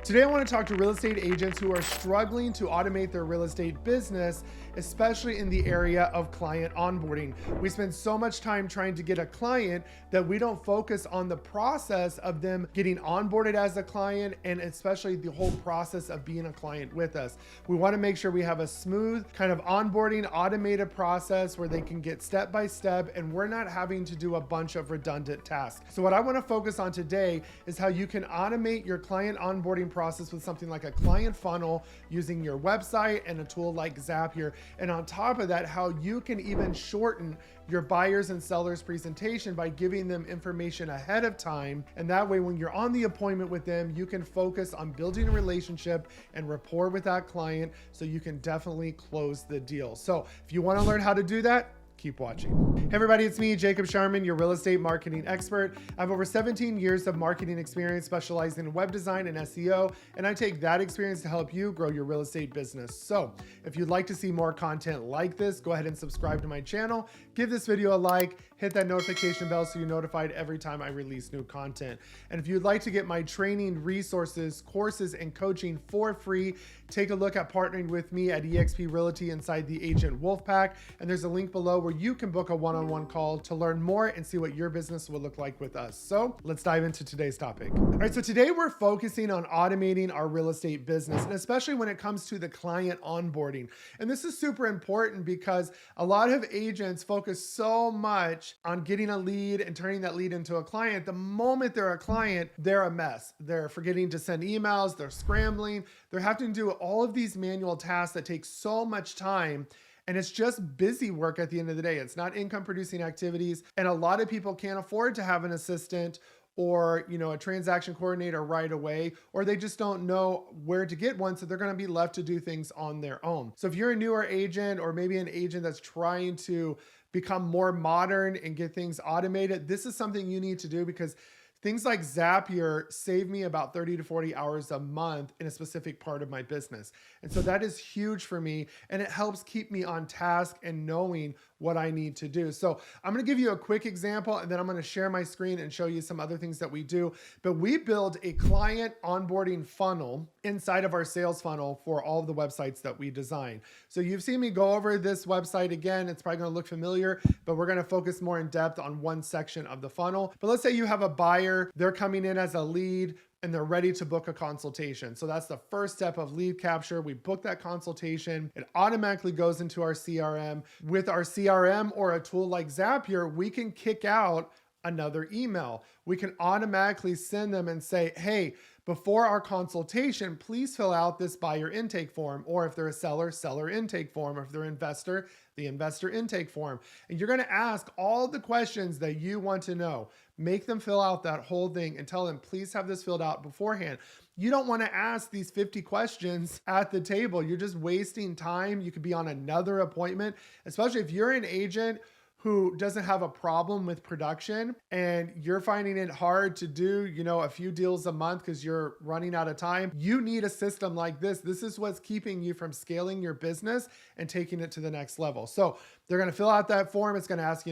Today, I want to talk to real estate agents who are struggling to automate their real estate business, especially in the area of client onboarding. We spend so much time trying to get a client that we don't focus on the process of them getting onboarded as a client, and especially the whole process of being a client with us. We want to make sure we have a smooth kind of onboarding automated process where they can get step by step and we're not having to do a bunch of redundant tasks. So what I want to focus on today is how you can automate your client onboarding process with something like a client funnel using your website and a tool like Zapier. And on top of that, how you can even shorten your buyers and sellers presentation by giving them information ahead of time. And that way, when you're on the appointment with them, you can focus on building a relationship and rapport with that client so you can definitely close the deal. So if you want to learn how to do that, keep watching. Hey everybody, it's me, Jacob Shireman, your real estate marketing expert. I have over 17 years of marketing experience specializing in web design and SEO, and I take that experience to help you grow your real estate business. So if you'd like to see more content like this, go ahead and subscribe to my channel, give this video a like, hit that notification bell so you're notified every time I release new content. And if you'd like to get my training, resources, courses, and coaching for free, take a look at partnering with me at eXp Realty inside the Agent Wolfpack. And there's a link below where you can book a one-on-one call to learn more and see what your business will look like with us. So let's dive into today's topic. All right, so today we're focusing on automating our real estate business, and especially when it comes to the client onboarding. And this is super important because a lot of agents focus so much on getting a lead and turning that lead into a client. The moment they're a client, they're a mess. They're forgetting to send emails, they're scrambling, they're having to do all of these manual tasks that take so much time. And it's just busy work at the end of the day. It's not income producing activities. And a lot of people can't afford to have an assistant or, a transaction coordinator right away, or they just don't know where to get one. So they're going to be left to do things on their own. So if you're a newer agent or maybe an agent that's trying to become more modern and get things automated, this is something you need to do because things like Zapier save me about 30 to 40 hours a month in a specific part of my business. And so that is huge for me, and it helps keep me on task and knowing what I need to do. So I'm going to give you a quick example, and then I'm going to share my screen and show you some other things that we do. But we build a client onboarding funnel inside of our sales funnel for all of the websites that we design. So you've seen me go over this website again. It's probably going to look familiar, but we're going to focus more in depth on one section of the funnel. But let's say you have a buyer, they're coming in as a lead, and they're ready to book a consultation. So that's the first step of lead capture. We book that consultation. It automatically goes into our CRM. With our CRM or a tool like Zapier, we can kick out another email. We can automatically send them and say, hey, before our consultation, please fill out this buyer intake form. Or if they're a seller, seller intake form. Or if they're an investor, the investor intake form. And you're going to ask all the questions that you want to know. Make them fill out that whole thing and tell them, please have this filled out beforehand. You don't want to ask these 50 questions at the table. You're just wasting time. You could be on another appointment, especially if you're an agent who doesn't have a problem with production and you're finding it hard to do, a few deals a month because you're running out of time. You need a system like this. This is what's keeping you from scaling your business and taking it to the next level. So they're going to fill out that form. It's going to ask,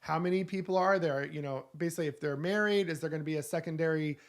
how many people are there? Basically if they're married, is there going to be a secondary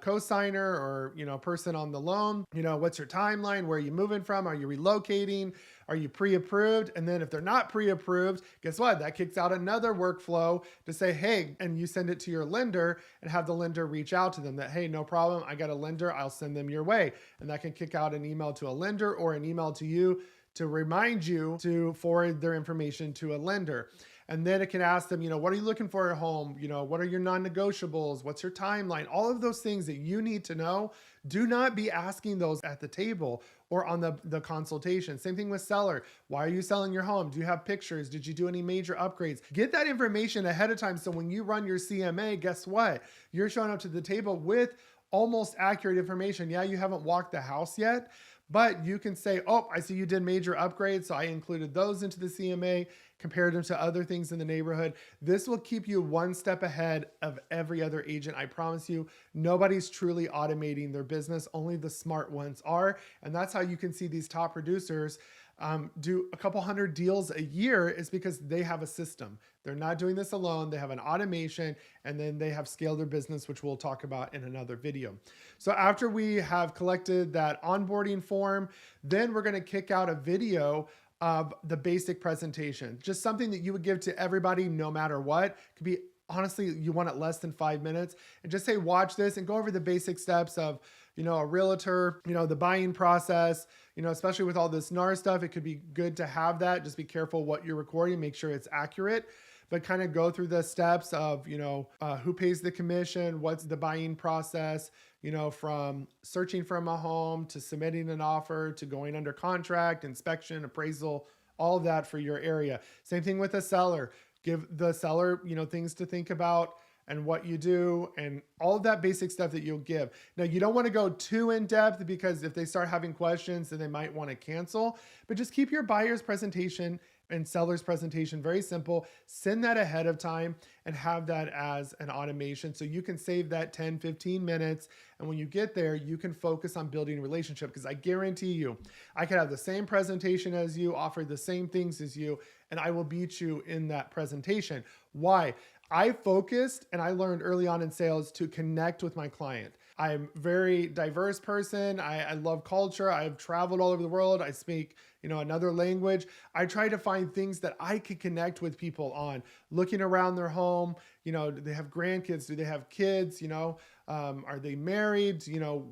co-signer or, person on the loan? What's your timeline? Where are you moving from? Are you relocating? Are you pre-approved? And then if they're not pre-approved, guess what? That kicks out another workflow to say, hey, and you send it to your lender and have the lender reach out to them that, hey, no problem. I got a lender. I'll send them your way. And that can kick out an email to a lender or an email to you to remind you to forward their information to a lender. And then it can ask them, what are you looking for at home? What are your non-negotiables? What's your timeline? All of those things that you need to know. Do not be asking those at the table or on the consultation. Same thing with seller. Why are you selling your home? Do you have pictures? Did you do any major upgrades? Get that information ahead of time. So when you run your CMA, guess what? You're showing up to the table with almost accurate information. Yeah, you haven't walked the house yet, but you can say, oh, I see you did major upgrades. So I included those into the CMA, compared them to other things in the neighborhood. This will keep you one step ahead of every other agent. I promise you, nobody's truly automating their business. Only the smart ones are. And that's how you can see these top producers do a couple hundred deals a year is because they have a system. They're not doing this alone. They have an automation, and then they have scaled their business, which we'll talk about in another video. So after we have collected that onboarding form, then we're going to kick out a video of the basic presentation, just something that you would give to everybody no matter what. It could be, honestly, you want it less than 5 minutes, and just say, watch this and go over the basic steps of, a realtor, the buying process, especially with all this NAR stuff. It could be good to have that. Just be careful what you're recording, make sure it's accurate, but kind of go through the steps of, who pays the commission, what's the buying process, from searching from a home to submitting an offer to going under contract, inspection, appraisal, all of that for your area. Same thing with a seller. Give the seller, things to think about and what you do and all of that basic stuff that you'll give. Now, you don't want to go too in depth because if they start having questions, then they might want to cancel, but just keep your buyer's presentation and seller's presentation very simple. Send that ahead of time and have that as an automation so you can save that 10, 15 minutes. And when you get there, you can focus on building a relationship, because I guarantee you, I could have the same presentation as you, offer the same things as you, and I will beat you in that presentation. Why? I focused and I learned early on in sales to connect with my client. I'm a very diverse person. I love culture. I've traveled all over the world. I speak, another language. I try to find things that I could connect with people on, looking around their home. Do they have grandkids? Do they have kids? Are they married?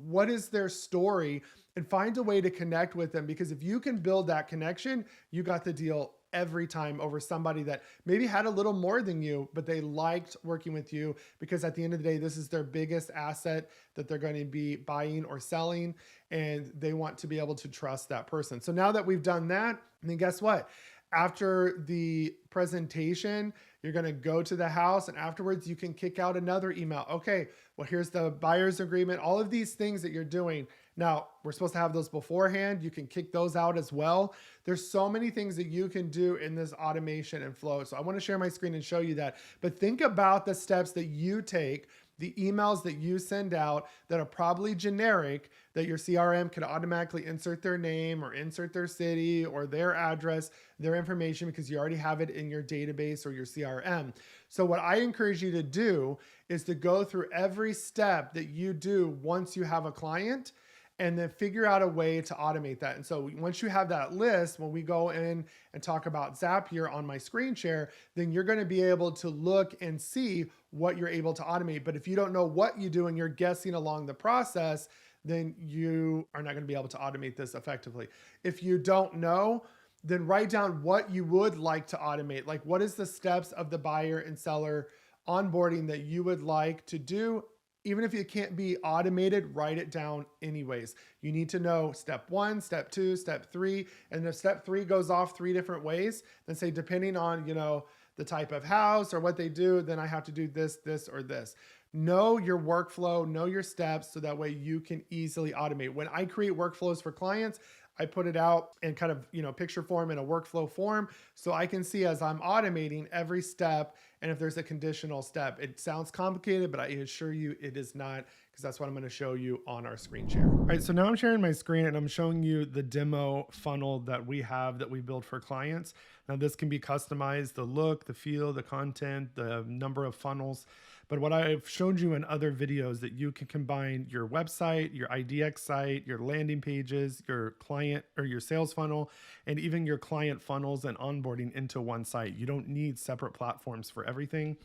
What is their story? And find a way to connect with them, because if you can build that connection, you got the deal every time over somebody that maybe had a little more than you, but they liked working with you, because at the end of the day, this is their biggest asset that they're going to be buying or selling, and they want to be able to trust that person. So now that we've done that, then guess what? After the presentation, you're going to go to the house, and afterwards you can kick out another email. Okay, well, here's the buyer's agreement, all of these things that you're doing. Now, we're supposed to have those beforehand. You can kick those out as well. There's so many things that you can do in this automation and flow. So I want to share my screen and show you that. But think about the steps that you take, the emails that you send out that are probably generic, that your CRM could automatically insert their name or insert their city or their address, their information, because you already have it in your database or your CRM. So what I encourage you to do is to go through every step that you do once you have a client, and then figure out a way to automate that. And so once you have that list, when we go in and talk about Zapier on my screen share, then you're going to be able to look and see what you're able to automate. But if you don't know what you do and you're guessing along the process, then you are not going to be able to automate this effectively. If you don't know, then write down what you would like to automate. Like, what is the steps of the buyer and seller onboarding that you would like to do? Even if it can't be automated, write it down anyways. You need to know step 1, step 2, step 3. And if step 3 goes off 3 different ways, then say, depending on, the type of house or what they do, then I have to do this, this, or this. Know your workflow, know your steps, so that way you can easily automate. When I create workflows for clients, I put it out in kind of, picture form in a workflow form, so I can see as I'm automating every step, and if there's a conditional step. It sounds complicated, but I assure you it is not, because that's what I'm going to show you on our screen share. All right, so now I'm sharing my screen and I'm showing you the demo funnel that we have that we build for clients. Now this can be customized, the look, the feel, the content, the number of funnels. But what I've shown you in other videos, that you can combine your website, your IDX site, your landing pages, your client or your sales funnel, and even your client funnels and onboarding into one site. You don't need separate platforms for everything.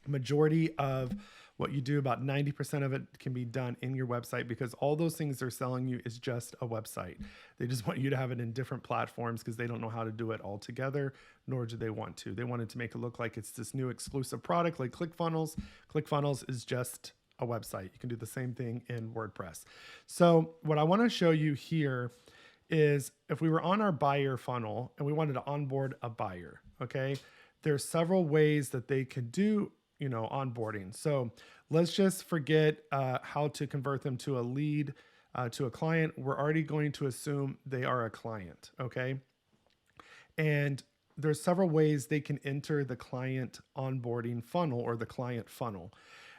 Majority of what you do, about 90% of it, can be done in your website, because all those things they're selling you is just a website. They just want you to have it in different platforms because they don't know how to do it all together, nor do they want to. They wanted to make it look like it's this new exclusive product like ClickFunnels. ClickFunnels is just a website. You can do the same thing in WordPress. So what I want to show you here is, if we were on our buyer funnel and we wanted to onboard a buyer, okay, there's several ways that they could do onboarding. So let's just forget how to convert them to a lead, to a client. We're already going to assume they are a client, okay? And there's several ways they can enter the client onboarding funnel or the client funnel.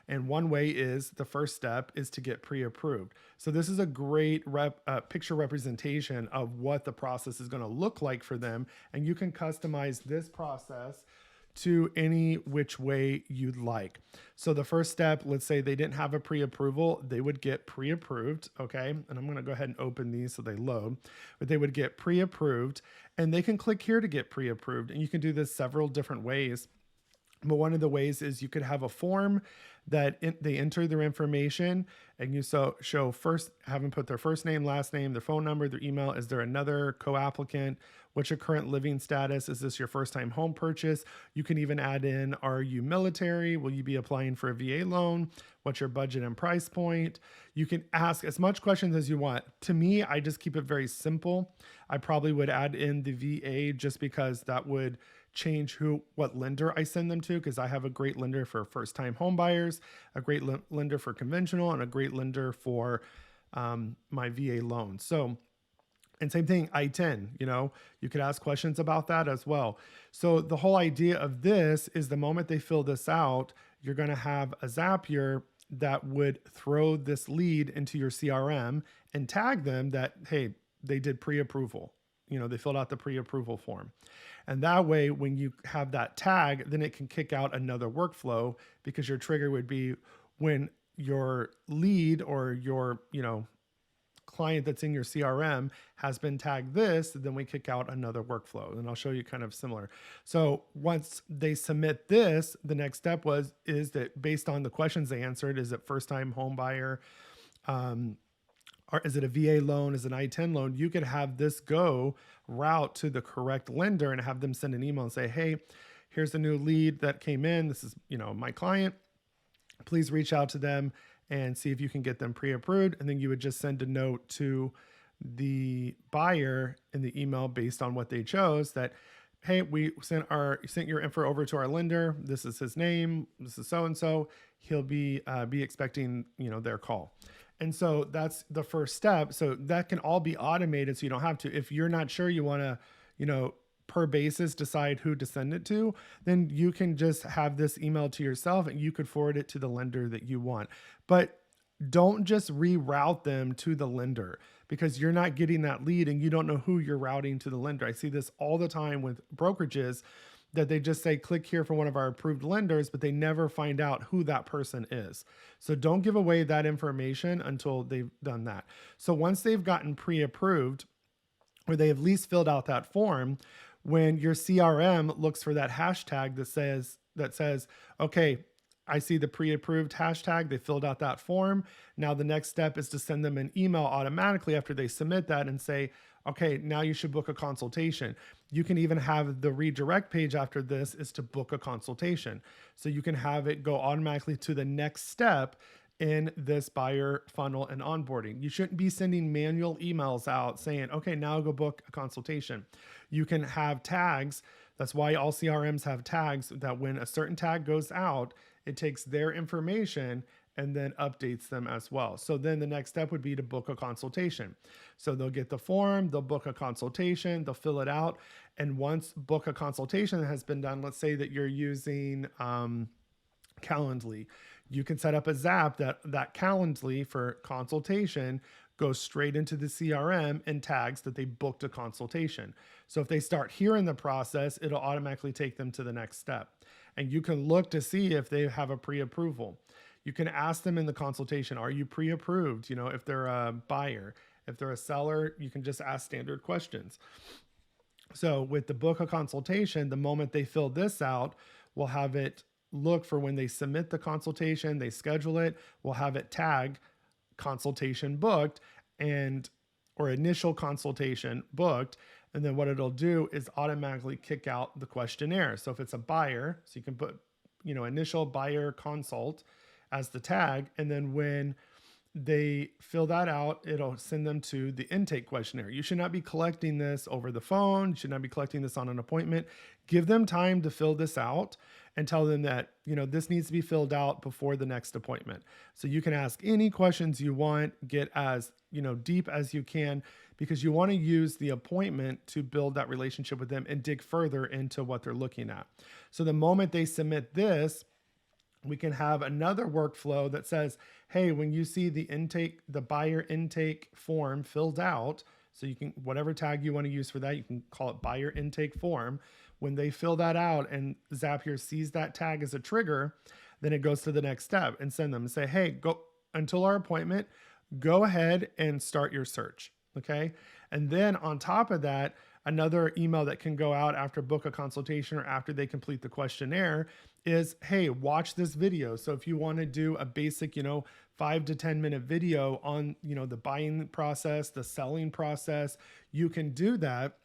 And one way is the first step is to get pre-approved. So this is a great picture representation of what the process is going to look like for them. And you can customize this process to any which way you'd like. So the first step, let's say they didn't have a pre-approval, they would get pre-approved, okay? And I'm gonna go ahead and open these so they load, but they would get pre-approved and they can click here to get pre-approved. And you can do this several different ways. But one of the ways is you could have a form that they enter their information and you show first, have them put their first name, last name, their phone number, their email. Is there another co-applicant? What's your current living status? Is this your first time home purchase? You can even add in, are you military? Will you be applying for a VA loan? What's your budget and price point? You can ask as much questions as you want. To me, I just keep it very simple. I probably would add in the VA just because that would change what lender I send them to, because I have a great lender for first-time home buyers, a great lender for conventional, and a great lender for my VA loan. So, and same thing, I-10, you could ask questions about that as well. So the whole idea of this is the moment they fill this out, you're going to have a Zapier that would throw this lead into your CRM and tag them that, hey, they did pre-approval. They filled out the pre-approval form. And that way, when you have that tag, then it can kick out another workflow, because your trigger would be when your lead or your, client that's in your CRM has been tagged this, then we kick out another workflow. And I'll show you kind of similar. So once they submit this, the next step is that based on the questions they answered, is it first time home buyer? Or is it a VA loan? Is it an I-10 loan? You could have this route to the correct lender and have them send an email and say, hey, here's the new lead that came in. This is, my client. Please reach out to them and see if you can get them pre-approved. And then you would just send a note to the buyer in the email based on what they chose that, hey, we sent your info over to our lender. This is his name. This is so-and-so. He'll be expecting, their call. And so that's the first step. So that can all be automated. So you don't have to, if you're not sure you want to, per basis decide who to send it to, then you can just have this email to yourself and you could forward it to the lender that you want. But don't just reroute them to the lender, because you're not getting that lead and you don't know who you're routing to the lender. I see this all the time with brokerages that they just say, click here for one of our approved lenders, but they never find out who that person is. So don't give away that information until they've done that. So once they've gotten pre-approved, or they have at least filled out that form, when your CRM looks for that hashtag that says, okay, I see the pre-approved hashtag, they filled out that form. Now the next step is to send them an email automatically after they submit that and say, okay, now you should book a consultation. You can even have the redirect page after this is to book a consultation. So you can have it go automatically to the next step in this buyer funnel and onboarding. You shouldn't be sending manual emails out saying, okay, now go book a consultation. You can have tags. That's why all CRMs have tags, that when a certain tag goes out, it takes their information and then updates them as well. So then the next step would be to book a consultation. So they'll get the form, they'll book a consultation, they'll fill it out. And once book a consultation has been done, let's say that you're using Calendly, you can set up a Zap that Calendly for consultation goes straight into the CRM and tags that they booked a consultation. So if they start here in the process, it'll automatically take them to the next step. And you can look to see if they have a pre-approval. You can ask them in the consultation, are you pre-approved? If they're a buyer, if they're a seller, you can just ask standard questions. So with the book a consultation, the moment they fill this out, we'll have it look for when they submit the consultation, they schedule it, we'll have it tag consultation booked or initial consultation booked. And then what it'll do is automatically kick out the questionnaire. So if it's a buyer, so you can put, initial buyer consult as the tag. And then when they fill that out, it'll send them to the intake questionnaire. You should not be collecting this over the phone. You should not be collecting this on an appointment. Give them time to fill this out and tell them that, this needs to be filled out before the next appointment. So you can ask any questions you want, get as, deep as you can, because you want to use the appointment to build that relationship with them and dig further into what they're looking at. So the moment they submit this, we can have another workflow that says, hey, when you see the buyer intake form filled out, so you can, whatever tag you want to use for that, you can call it buyer intake form. When they fill that out and Zapier sees that tag as a trigger, then it goes to the next step and send them and say, hey, go until our appointment, go ahead and start your search. Okay. And then on top of that, another email that can go out after book a consultation or after they complete the questionnaire is, hey, watch this video. So if you want to do a basic, 5 to 10 minute video on, the buying process, the selling process, you can do that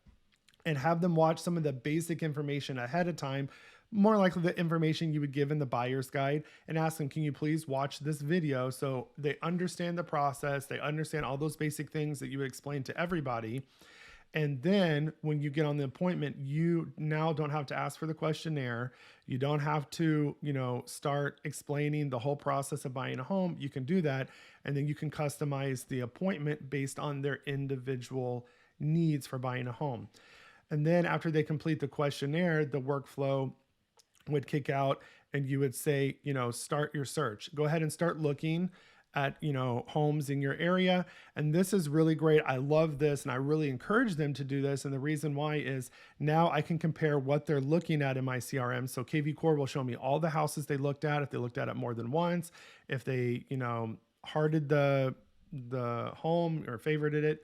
and have them watch some of the basic information ahead of time, more likely the information you would give in the buyer's guide, and ask them, can you please watch this video so they understand the process, they understand all those basic things that you would explain to everybody. And then when you get on the appointment, you now don't have to ask for the questionnaire. You don't have to, start explaining the whole process of buying a home. You can do that. And then you can customize the appointment based on their individual needs for buying a home. And then after they complete the questionnaire, the workflow would kick out and you would say, start your search. Go ahead and start looking at, homes in your area. And this is really great. I love this. And I really encourage them to do this. And the reason why is now I can compare what they're looking at in my CRM. So kvCORE will show me all the houses they looked at, if they looked at it more than once, if they, hearted the home or favorited it.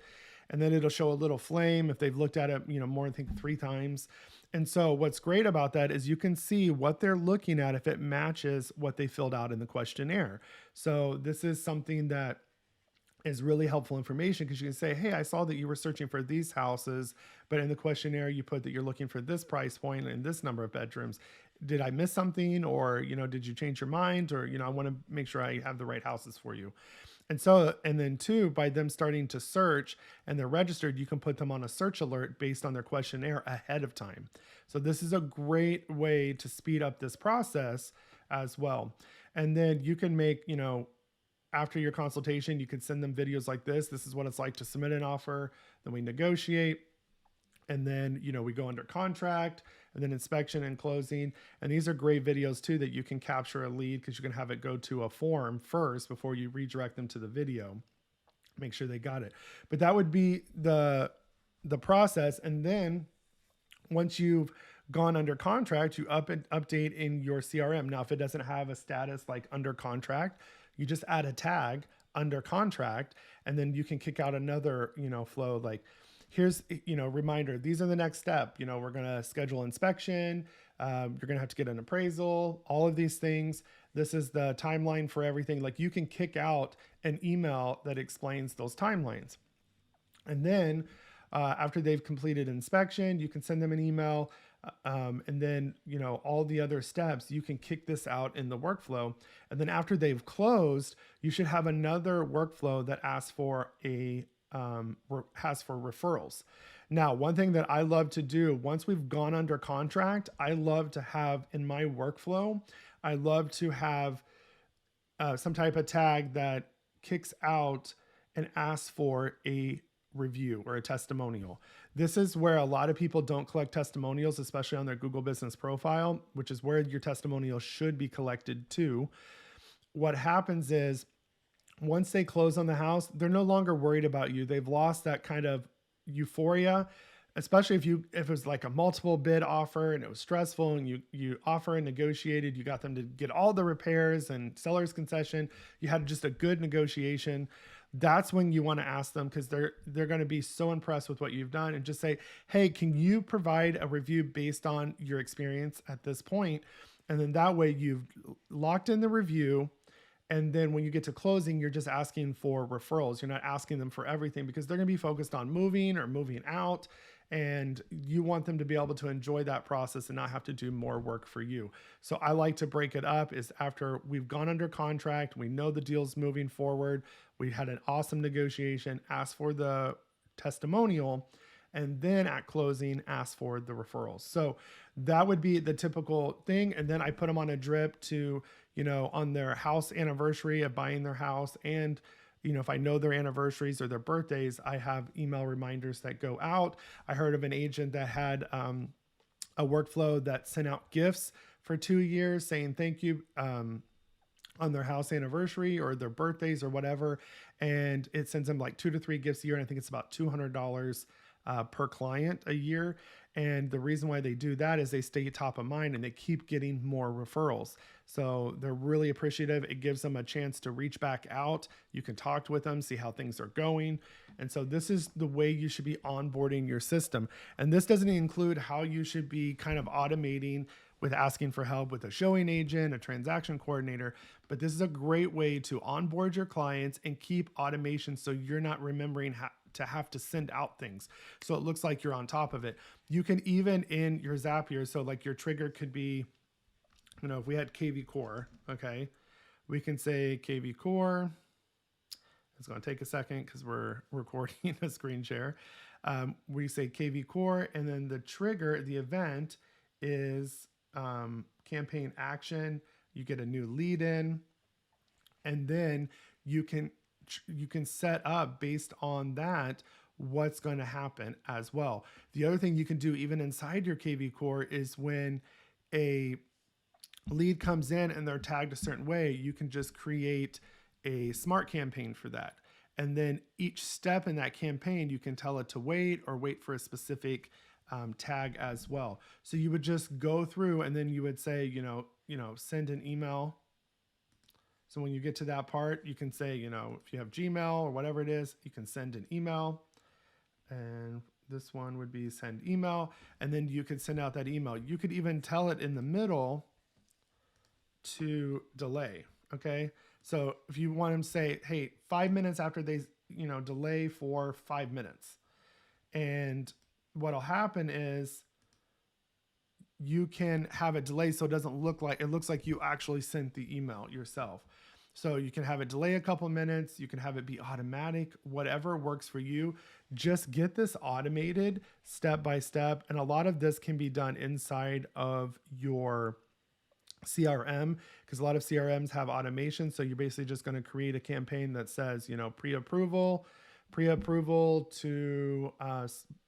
And then it'll show a little flame if they've looked at it, more, I think 3 times. And so what's great about that is you can see what they're looking at if it matches what they filled out in the questionnaire. So this is something that is really helpful information, because you can say, hey, I saw that you were searching for these houses, but in the questionnaire you put that you're looking for this price point and this number of bedrooms. Did I miss something? Or, did you change your mind? Or, I want to make sure I have the right houses for you. And so, and then too, by them starting to search and they're registered, you can put them on a search alert based on their questionnaire ahead of time. So this is a great way to speed up this process as well. And then you can make, after your consultation, you can send them videos like this. This is what it's like to submit an offer. Then we negotiate. And then, we go under contract and then inspection and closing. And these are great videos too, that you can capture a lead, because you can have it go to a form first before you redirect them to the video. Make sure they got it. But that would be the process. And then once you've gone under contract, you update in your CRM. Now, if it doesn't have a status like under contract, you just add a tag under contract, and then you can kick out another, flow like, here's, reminder, these are the next step. We're going to schedule inspection. You're going to have to get an appraisal, all of these things. This is the timeline for everything. Like, you can kick out an email that explains those timelines. And then after they've completed inspection, you can send them an email. And then, all the other steps, you can kick this out in the workflow. And then after they've closed, you should have another workflow that asks for referrals. Now, one thing that I love to do once we've gone under contract, I love to have in my workflow, I love to have some type of tag that kicks out and asks for a review or a testimonial. This is where a lot of people don't collect testimonials, especially on their Google Business Profile, which is where your testimonials should be collected too. What happens is, once they close on the house, they're no longer worried about you. They've lost that kind of euphoria, especially if it was like a multiple bid offer and it was stressful, and you offer and negotiated, you got them to get all the repairs and seller's concession. You had just a good negotiation. That's when you want to ask them, because they're going to be so impressed with what you've done, and just say, hey, can you provide a review based on your experience at this point? And then that way you've locked in the review. And then when you get to closing, you're just asking for referrals. You're not asking them for everything, because they're going to be focused on moving or moving out. And you want them to be able to enjoy that process and not have to do more work for you. So I like to break it up is after we've gone under contract, we know the deal's moving forward, we had an awesome negotiation, ask for the testimonial, and then at closing, ask for the referrals. So that would be the typical thing. And then I put them on a drip to, on their house anniversary of buying their house. And, if I know their anniversaries or their birthdays, I have email reminders that go out. I heard of an agent that had a workflow that sent out gifts for 2 years saying thank you on their house anniversary or their birthdays or whatever. And it sends them like 2 to 3 gifts a year. And I think it's about $200 per client a year. And the reason why they do that is they stay top of mind and they keep getting more referrals. So they're really appreciative. It gives them a chance to reach back out. You can talk with them, see how things are going. And so this is the way you should be onboarding your system. And this doesn't include how you should be kind of automating with asking for help with a showing agent, a transaction coordinator. But this is a great way to onboard your clients and keep automation so you're not remembering to have to send out things. So it looks like you're on top of it. You can even in your Zapier, so like your trigger could be, if we had kvCORE, okay, we can say kvCORE. It's going to take a second because we're recording a screen share. We say kvCORE, and then the trigger, the event is campaign action. You get a new lead in, and then you can set up based on that what's going to happen as well. The other thing you can do even inside your kvCORE is when a lead comes in and they're tagged a certain way, you can just create a smart campaign for that. And then each step in that campaign, you can tell it to wait or wait for a specific tag as well. So you would just go through and then you would say, send an email. So when you get to that part, you can say, if you have Gmail or whatever it is, you can send an email. And this one would be send email. And then you could send out that email. You could even tell it in the middle to delay. Okay. So if you want them to say, hey, 5 minutes after they, delay for 5 minutes. And what'll happen is you can have it delay so it doesn't look like, it looks like you actually sent the email yourself. So you can have it delay a couple minutes, you can have it be automatic, whatever works for you. Just get this automated step by step. And a lot of this can be done inside of your CRM, because a lot of CRMs have automation. So you're basically just going to create a campaign that says, pre-approval to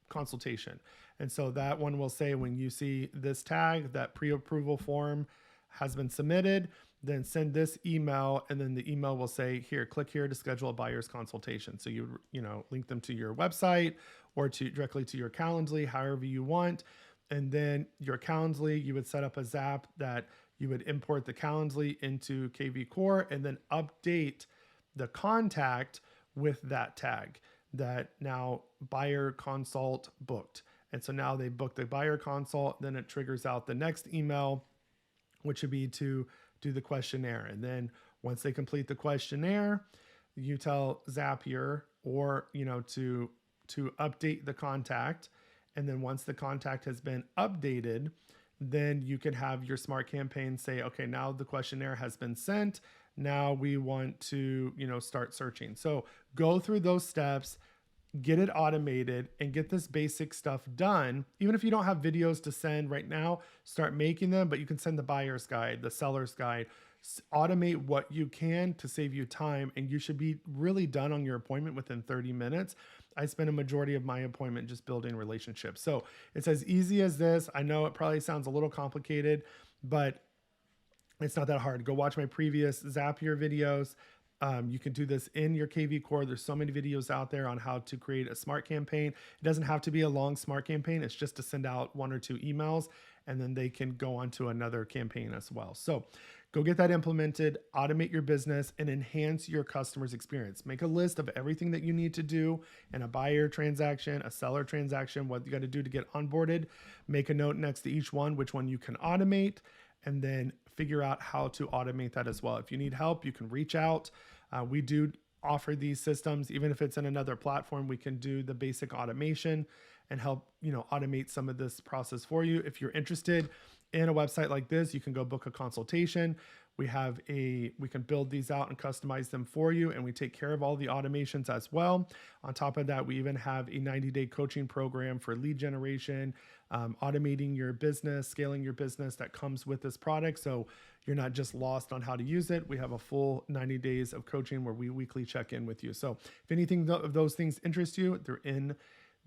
consultation. And so that one will say, when you see this tag, that pre-approval form has been submitted, then send this email. And then the email will say, here, click here to schedule a buyer's consultation. So you link them to your website or directly to your Calendly, however you want. And then your Calendly, you would set up a Zap that you would import the Calendly into kvCORE and then update the contact with that tag that now buyer consult booked. And so now they booked the buyer consult, then it triggers out the next email, which would be to do the questionnaire. And then once they complete the questionnaire, you tell Zapier or, to update the contact. And then once the contact has been updated, then you can have your smart campaign say, okay, now the questionnaire has been sent. Now we want to, start searching. So go through those steps, get it automated, and get this basic stuff done. Even if you don't have videos to send right now, start making them, but you can send the buyer's guide, the seller's guide. Automate what you can to save you time, and you should be really done on your appointment within 30 minutes. I spend a majority of my appointment just building relationships. So it's as easy as this. I know it probably sounds a little complicated, but it's not that hard. Go watch my previous Zapier videos. You can do this in your kvCORE. There's so many videos out there on how to create a smart campaign. It doesn't have to be a long smart campaign. It's just to send out 1 or 2 emails, and then they can go on to another campaign as well. So go get that implemented, automate your business, and enhance your customer's experience. Make a list of everything that you need to do in a buyer transaction, a seller transaction, what you got to do to get onboarded. Make a note next to each one, which one you can automate, and then figure out how to automate that as well. If you need help, you can reach out. We do offer these systems. Even if it's in another platform, we can do the basic automation and help, automate some of this process for you. If you're interested in a website like this, you can go book a consultation. We can build these out and customize them for you, and we take care of all the automations as well. On top of that, we even have a 90-day coaching program for lead generation, automating your business, scaling your business that comes with this product. So you're not just lost on how to use it. We have a full 90 days of coaching where we weekly check in with you. So if anything of those things interest you, they're in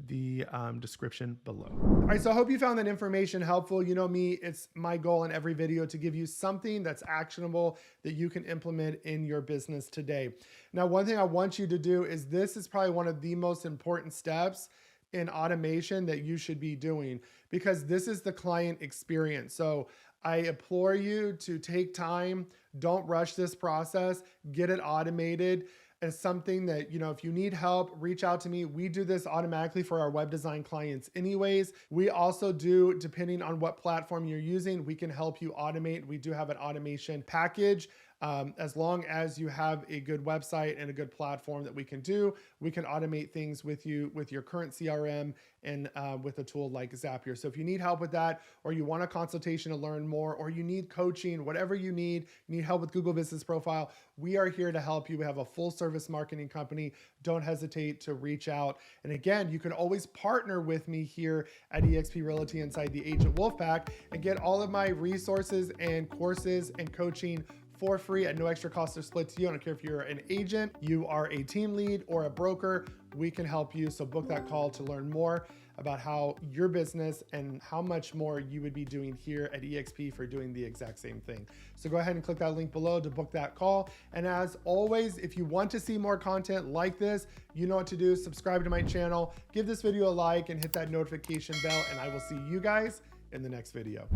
the description below. All right, so I hope you found that information helpful. You know me, it's my goal in every video to give you something that's actionable that you can implement in your business today. Now, one thing I want you to do is, this is probably one of the most important steps in automation that you should be doing, because this is the client experience. So I implore you to take time, don't rush this process, get it automated. It's something that, you know, if you need help, reach out to me. We do this automatically for our web design clients anyways. We also do, depending on what platform you're using, we can help you automate. We do have an automation package. As long as you have a good website and a good platform that we can do, we can automate things with you with your current CRM and with a tool like Zapier. So if you need help with that, or you want a consultation to learn more, or you need coaching, whatever you need help with Google Business Profile, we are here to help you. We have a full service marketing company. Don't hesitate to reach out. And again, you can always partner with me here at eXp Realty inside the Agent Wolfpack and get all of my resources and courses and coaching for free at no extra cost or split to you. I don't care if you're an agent, you are a team lead, or a broker, we can help you. So book that call to learn more about how your business and how much more you would be doing here at eXp for doing the exact same thing. So go ahead and click that link below to book that call. And as always, if you want to see more content like this, you know what to do. Subscribe to my channel, give this video a like, and hit that notification bell, and I will see you guys in the next video.